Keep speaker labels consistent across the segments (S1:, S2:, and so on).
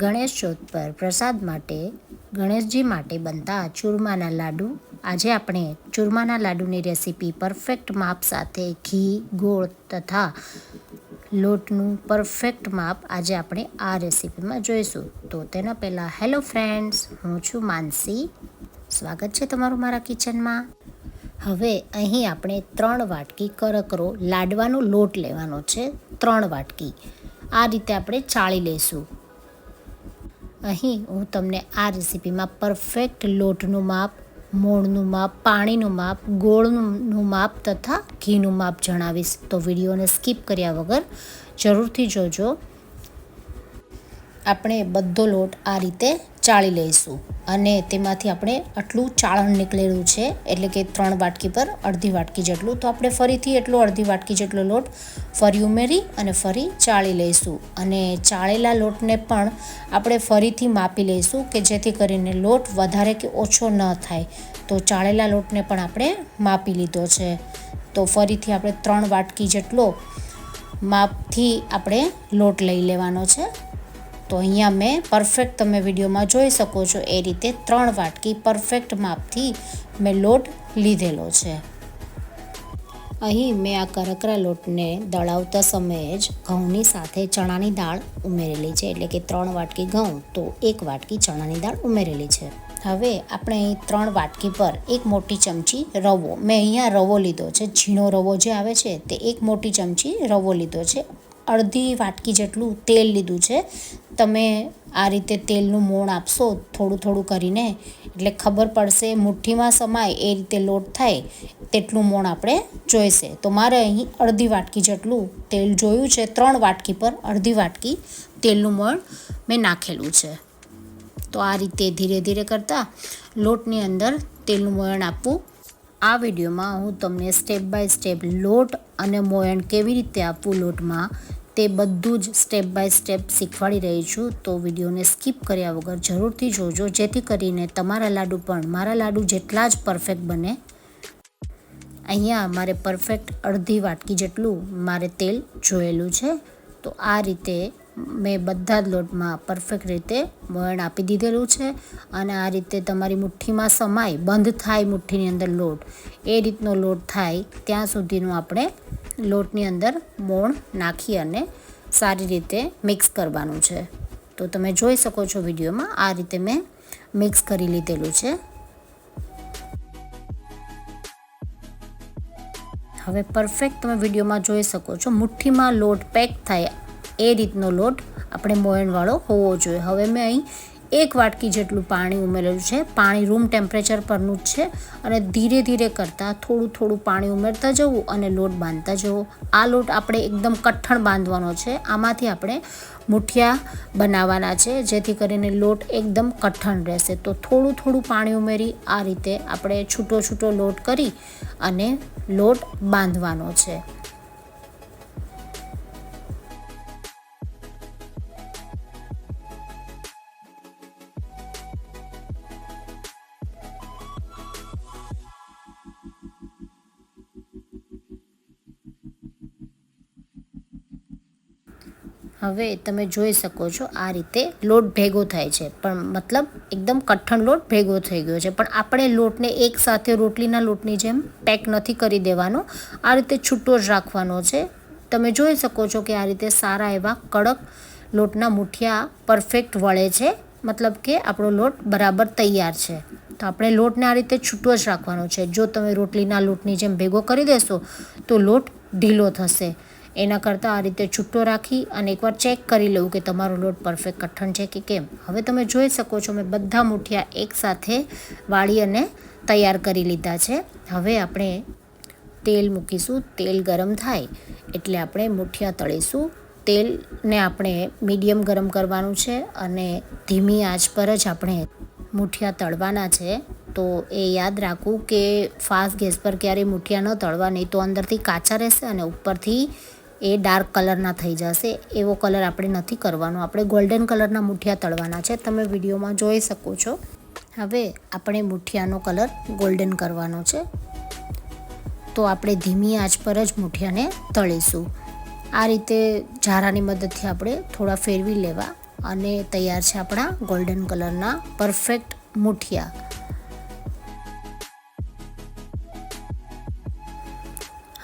S1: ગણેશ ચોથ પર પ્રસાદ માટે ગણેશજી માટે બનતા ચૂરમાના લાડુ. આજે આપણે ચૂરમાના લાડુની રેસીપી પરફેક્ટ માપ સાથે ઘી, ગોળ તથા લોટનું પરફેક્ટ માપ આજે આપણે આ રેસીપીમાં જોઈશું. તો તેના પહેલાં હેલો ફ્રેન્ડ્સ, હું છું માનસી. સ્વાગત છે તમારું મારા કિચનમાં. હવે અહીં આપણે 3 વાટકી કરકરો લાડવાનો લોટ લેવાનો છે. 3 વાટકી આ રીતે આપણે ચાળી લઈશું. અહીં હું તમને આ રેસીપીમાં પરફેક્ટ લોટનું માપ, મોણનું માપ, પાણીનું માપ, ગોળનું માપ તથા ઘીનું માપ જણાવીશ. તો વિડીયોને સ્કીપ કર્યા વગર જરૂરથી જોજો. આપણે બધો લોટ આ રીતે ચાળી લઈશું અને તેમાંથી આપણે આટલું ચાળણ નીકળેલું છે, એટલે કે 3 વાટકી પર અડધી વાટકી જેટલું. તો આપણે ફરીથી એટલો અડધી વાટકી જેટલો લોટ ફરી ઉમેરી અને ફરી ચાળી લઈશું. અને ચાળેલા લોટને પણ આપણે ફરીથી માપી લઈશું કે જેથી કરીને લોટ વધારે કે ઓછો ન થાય. તો ચાળેલા લોટને પણ આપણે માપી લીધો છે. તો ફરીથી આપણે 3 વાટકી જેટલો માપથી આપણે લોટ લઈ લેવાનો છે. તો અહીંયા મેં પરફેક્ટ, તમે વિડીયોમાં જોઈ શકો છો એ રીતે 3 વાટકી પરફેક્ટ માપથી મેં લોટ લીધેલો છે. અહીં મેં આ કરકરા લોટને દળાવતા સમયે જ ઘઉંની સાથે ચણાની દાળ ઉમેરેલી છે, એટલે કે 3 વાટકી ઘઉં તો 1 વાટકી ચણાની દાળ ઉમેરેલી છે. હવે આપણે અહીં 3 વાટકી પર 1 મોટી ચમચી રવો, મેં અહીંયા રવો લીધો છે, ઝીણો રવો જે આવે છે તે 1 મોટી ચમચી રવો લીધો છે. અડધી વાટકી જેટલું તેલ લીધું છે. તમે આ રીતે તેલનું મોણ આપશો થોડું થોડું કરીને, એટલે ખબર પડશે, મુઠ્ઠીમાં સમાય એ રીતે લોટ થાય તેટલું મોણ આપણે જોઈશે. તો મારે અહીં અડધી વાટકી જેટલું તેલ જોયું છે. 3 વાટકી પર અડધી વાટકી તેલનું મોણ મેં નાખેલું છે. તો આ રીતે ધીરે ધીરે કરતાં લોટની અંદર તેલનું મોયણ આપવું. આ વિડીયોમાં હું તમને સ્ટેપ બાય સ્ટેપ લોટ અને મોયણ કેવી રીતે આપવું લોટમાં તે બધું જ સ્ટેપ બાય સ્ટેપ શીખવાડી રહી છું. તો વિડીયોને સ્કીપ કર્યા વગર જરૂરથી જોજો, જેથી કરીને તમારા લાડુ પણ મારા લાડુ જેટલા જ પરફેક્ટ બને. અહીંયા મારે પરફેક્ટ અડધી વાટકી જેટલું મારે તેલ જોયેલું છે. તો આ રીતે મેં બધા જ લોટમાં પરફેક્ટ રીતે મોયણ આપી દીધેલું છે. અને આ રીતે તમારી મુઠ્ઠીમાં સમાય, બંધ થાય મુઠ્ઠીની અંદર લોટ, એ રીતનો લોટ થાય ત્યાં સુધીનું આપણે લોટની અંદર મોણ નાખી અને સારી રીતે મિક્સ કરવાનું છે. તો તમે જોઈ શકો છો વિડીયોમાં આ રીતે મેં મિક્સ કરી લીધેલું છે. હવે પરફેક્ટ તમે વિડીયોમાં જોઈ શકો છો, મુઠ્ઠીમાં લોટ પેક થાય એ રીતનો લોટ આપણે મોયણવાળો હોવો જોઈએ. હવે મેં અહીં 1 વાટકી જેટલું પાણી ઉમેરેલું છે. પાણી રૂમ ટેમ્પરેચર પરનું જ છે. અને ધીરે ધીરે કરતાં થોડું થોડું પાણી ઉમેરતા જવું અને લોટ બાંધતા જવું. આ લોટ આપણે એકદમ કઠણ બાંધવાનો છે. આમાંથી આપણે મુઠિયા બનાવવાના છે, જેથી કરીને લોટ એકદમ કઠણ રહેશે. તો થોડું થોડું પાણી ઉમેરી આ રીતે આપણે છૂટો છૂટો લોટ કરી અને લોટ બાંધવાનો છે. હવે તમે જોઈ શકો છો આ રીતે લોટ ભેગો થાય છે, પણ મતલબ એકદમ કઠણ લોટ ભેગો થઈ ગયો છે. પણ આપણે લોટને એકસાથે રોટલીના લોટની જેમ પેક નથી કરી દેવાનો, આ રીતે છૂટો જ રાખવાનો છે. તમે જોઈ શકો છો કે આ રીતે સારા એવા કડક લોટના મુઠિયા પરફેક્ટ વળે છે, મતલબ કે આપણો લોટ બરાબર તૈયાર છે. તો આપણે લોટને આ રીતે છૂટો જ રાખવાનો છે. જો તમે રોટલીના લોટની જેમ ભેગો કરી દેશો તો લોટ ઢીલો થશે. એના કરતાં આ રીતે છૂટો રાખી અને એકવાર ચેક કરી લેવું કે તમારો લોટ પરફેક્ટ કઠણ છે કે કેમ. હવે તમે જોઈ શકો છો મેં બધા મુઠિયા એકસાથે વાળી અને તૈયાર કરી લીધા છે. હવે આપણે તેલ મૂકીશું. તેલ ગરમ થાય એટલે આપણે મુઠિયા તળીશું. તેલને આપણે મીડિયમ ગરમ કરવાનું છે અને ધીમી આંચ પર જ આપણે મુઠિયા તળવાના છે. તો એ યાદ રાખવું કે ફાસ્ટ ગેસ પર ક્યારેય મુઠિયા ન તળવા, નહીં તો અંદરથી કાચા રહેશે અને ઉપરથી એ ડાર્ક કલરના થઈ જશે. એવો કલર આપણે નથી કરવાનો. આપણે ગોલ્ડન કલરના મુઠિયા તળવાના છે. તમે વિડીયોમાં જોઈ શકો છો. હવે આપણે મુઠિયાનો કલર ગોલ્ડન કરવાનો છે. તો આપણે ધીમી આંચ પર જ મુઠિયાને તળીશું. આ રીતે ઝારાની મદદથી આપણે થોડા ફેરવી લેવા અને તૈયાર છે આપણા ગોલ્ડન કલરના પરફેક્ટ મુઠિયા.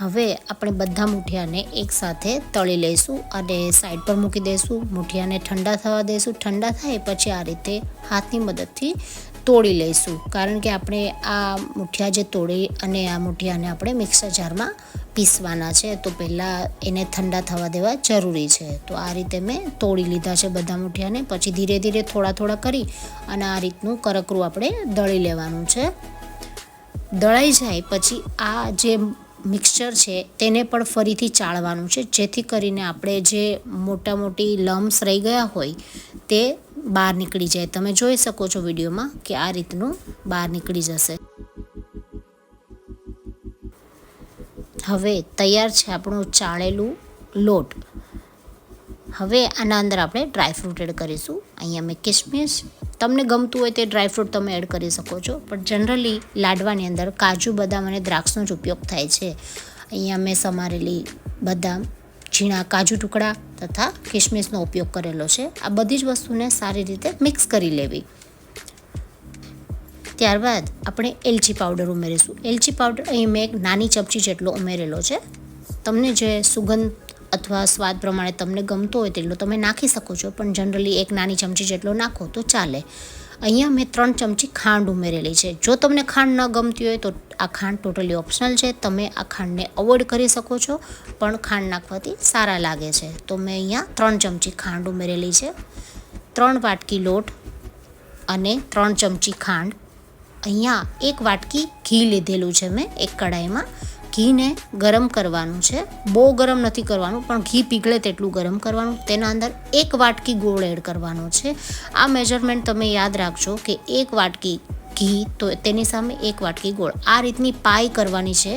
S1: હવે આપણે બધા મુઠિયાને એકસાથે તળી લઈશું અને સાઈડ પર મૂકી દઈશું. મુઠિયાને ઠંડા થવા દઈશું. ઠંડા થાય પછી આ રીતે હાથની મદદથી તોડી લઈશું, કારણ કે આપણે આ મુઠિયા જે તોડી અને આ મુઠિયાને આપણે મિક્સર જારમાં પીસવાના છે, તો પહેલાં એને ઠંડા થવા દેવા જરૂરી છે. તો આ રીતે મેં તોડી લીધા છે બધા મુઠિયાને. પછી ધીરે ધીરે થોડા કરી અને આ રીતનું કરકરું આપણે દળી લેવાનું છે. દળાઈ જાય પછી આ જે મિક્સચર છે તેને પણ ફરીથી ચાળવાનું છે, જેથી કરીને આપણે જે મોટી લમ્સ રહી ગયા હોય તે બહાર નીકળી જાય. તમે જોઈ શકો છો વિડીયોમાં કે આ રીતનું બહાર નીકળી જશે. હવે તૈયાર છે આપણું ચાળેલું લોટ. હવે આના અંદર આપણે ડ્રાયફ્રૂટ એડ કરીશું. અહીંયા મેં કિસમિસ, તમને ગમતું હોય તે ડ્રાયફ્રૂટ તમે એડ કરી શકો છો, પણ જનરલી લાડવાની અંદર કાજુ, બદામ અને દ્રાક્ષનો જ ઉપયોગ થાય છે. અહીંયા મેં સમારેલી બદામ, ઝીણા કાજુ ટુકડા તથા કિસમિસનો ઉપયોગ કરેલો છે. આ બધી જ વસ્તુને સારી રીતે મિક્સ કરી લેવી. ત્યારબાદ આપણે એલચી પાવડર ઉમેરીશું. એલચી પાવડર અહીં મેં એક નાની ચમચી જેટલો ઉમેરેલો છે. તમને જે સુગંધ અથવા સ્વાદ પ્રમાણે તમને ગમતો હોય તેટલો તમે નાખી શકો છો, પણ જનરલી એક નાની ચમચી જેટલો નાખો તો ચાલે. અહીંયા મેં 3 ચમચી ખાંડ ઉમેરેલી છે. જો તમને ખાંડ ન ગમતી હોય તો આ ખાંડ ટોટલી ઓપ્શનલ છે. તમે આ ખાંડને અવોઇડ કરી શકો છો, પણ ખાંડ નાખવાથી સારા લાગે છે. તો મેં અહીંયા 3 ચમચી ખાંડ ઉમેરેલી છે. 3 વાટકી લોટ અને 3 ચમચી ખાંડ. અહીંયા 1 વાટકી ઘી લીધેલું છે મેં એક કડાઈમાં. ઘીને ગરમ કરવાનું છે. બહુ ગરમ નથી કરવાનું, પણ ઘી પીગળે તેટલું ગરમ કરવાનું. તેના અંદર 1 વાટકી ગોળ એડ કરવાનો છે. આ મેજરમેન્ટ તમે યાદ રાખજો કે 1 વાટકી ઘી તો તેની સામે 1 વાટકી ગોળ. આ રીતની પાઈ કરવાની છે,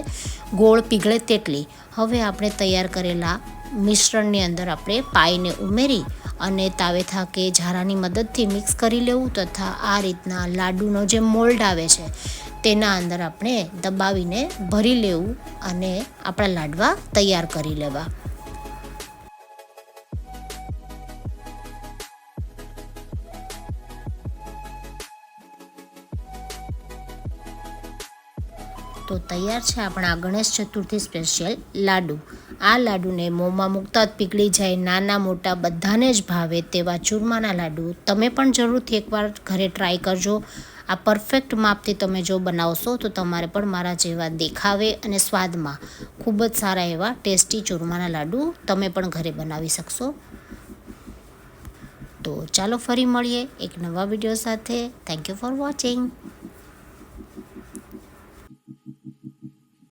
S1: ગોળ પીગળે તેટલી. હવે આપણે તૈયાર કરેલા મિશ્રણની અંદર આપણે પાઈને ઉમેરી અને તાવેથા કે ઝારાની મદદથી મિક્સ કરી લેવું, તથા આ રીતના લાડુનો જે મોલ્ડ આવે છે તેના અંદર આપણે દબાવીને ભરી લેવું અને આપણા લાડવા તૈયાર કરી લેવા. તો તૈયાર છે આપણા ગણેશ ચતુર્થી સ્પેશિયલ લાડુ. આ લાડુને મોંમાં મૂકતા જ પીગળી જાય, નાના મોટા બધાને જ ભાવે તેવા ચૂરમાના લાડુ તમે પણ જરૂરથી એકવાર ઘરે ટ્રાય કરજો. આ પરફેક્ટ માપથી તમે જો બનાવશો તો તમારે પણ મારા જેવા દેખાવે અને સ્વાદમાં ખૂબ જ સારા એવા ટેસ્ટી ચૂરમાના લાડુ તમે પણ ઘરે બનાવી શકશો. તો ચાલો ફરી મળીએ એક નવા વિડીયો સાથે. Thank you for watching.